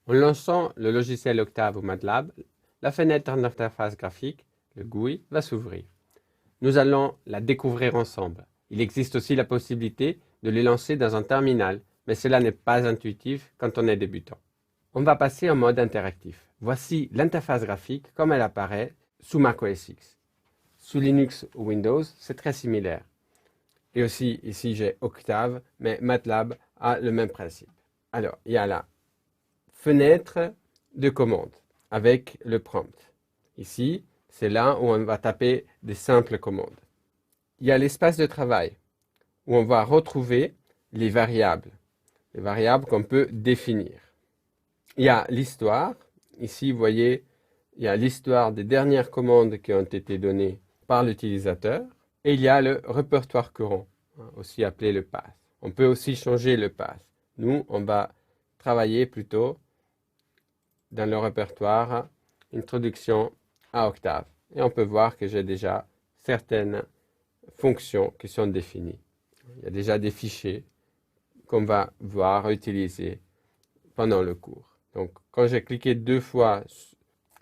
En lançant le logiciel Octave ou MATLAB, la fenêtre d'interface graphique, le GUI, va s'ouvrir. Nous allons la découvrir ensemble. Il existe aussi la possibilité de les lancer dans un terminal, mais cela n'est pas intuitif quand on est débutant. On va passer en mode interactif. Voici l'interface graphique comme elle apparaît sous macOS X. Sous Linux ou Windows, c'est très similaire. Et aussi, ici, j'ai Octave, mais MATLAB a le même principe. Alors, il y a la fenêtre de commande avec le prompt. Ici, c'est là où on va taper des simples commandes. Il y a l'espace de travail où on va retrouver les variables qu'on peut définir. Il y a l'histoire. Ici, vous voyez, il y a l'histoire des dernières commandes qui ont été données par l'utilisateur. Et il y a le répertoire courant, aussi appelé le path. On peut aussi changer le path. Nous, on va travailler plutôt dans le répertoire Introduction à Octave. Et on peut voir que j'ai déjà certaines fonctions qui sont définies. Il y a déjà des fichiers qu'on va voir utiliser pendant le cours. Donc, quand j'ai cliqué 2 fois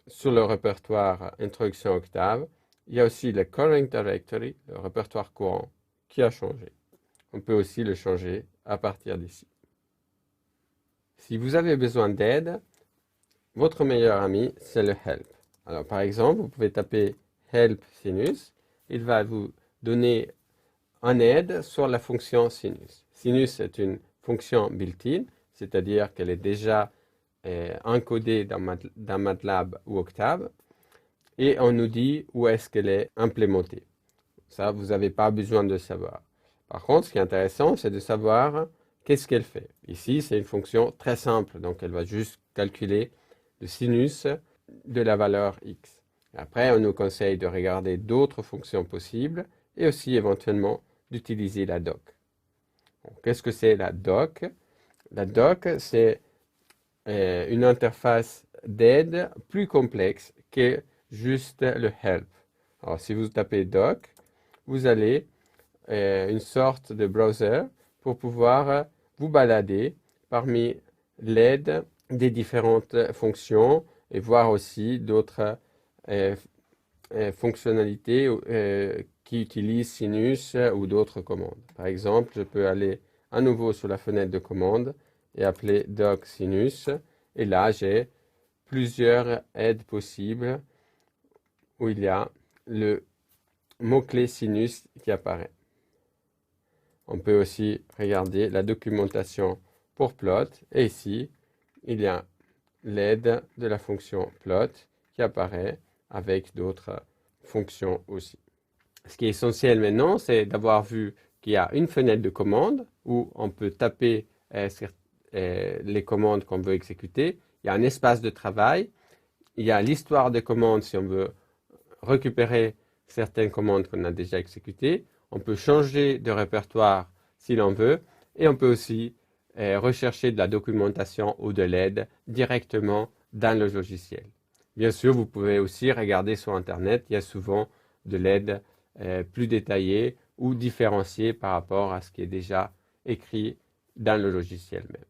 sur le répertoire Introduction à Octave, il y a aussi le Current Directory, le répertoire courant, qui a changé. On peut aussi le changer à partir d'ici. Si vous avez besoin d'aide, votre meilleur ami, c'est le Help. Alors, par exemple, vous pouvez taper Help Sinus. Il va vous donner une aide sur la fonction sinus. Sinus est une fonction built-in, c'est-à-dire qu'elle est déjà encodée dans MATLAB ou Octave, et on nous dit où est-ce qu'elle est implémentée. Ça, vous n'avez pas besoin de savoir. Par contre, ce qui est intéressant, c'est de savoir qu'est-ce qu'elle fait. Ici, c'est une fonction très simple, donc elle va juste calculer le sinus de la valeur x. Après, on nous conseille de regarder d'autres fonctions possibles et aussi éventuellement d'utiliser la doc. Qu'est-ce que c'est la doc? La doc, c'est une interface d'aide plus complexe que juste le help. Alors, si vous tapez doc, vous allez une sorte de browser pour pouvoir vous balader parmi l'aide des différentes fonctions et voir aussi d'autres fonctionnalités qui utilisent Sinus ou d'autres commandes. Par exemple, je peux aller à nouveau sur la fenêtre de commande et appeler doc Sinus. Et là, j'ai plusieurs aides possibles où il y a le mot-clé Sinus qui apparaît. On peut aussi regarder la documentation pour plot. Et ici, il y a l'aide de la fonction plot qui apparaît avec d'autres fonctions aussi. Ce qui est essentiel maintenant, c'est d'avoir vu qu'il y a une fenêtre de commande où on peut taper les commandes qu'on veut exécuter. Il y a un espace de travail. Il y a l'histoire des commandes si on veut récupérer certaines commandes qu'on a déjà exécutées. On peut changer de répertoire si l'on veut. Et on peut aussi rechercher de la documentation ou de l'aide directement dans le logiciel. Bien sûr, vous pouvez aussi regarder sur Internet. Il y a souvent de l'aide plus détaillée ou différenciée par rapport à ce qui est déjà écrit dans le logiciel même.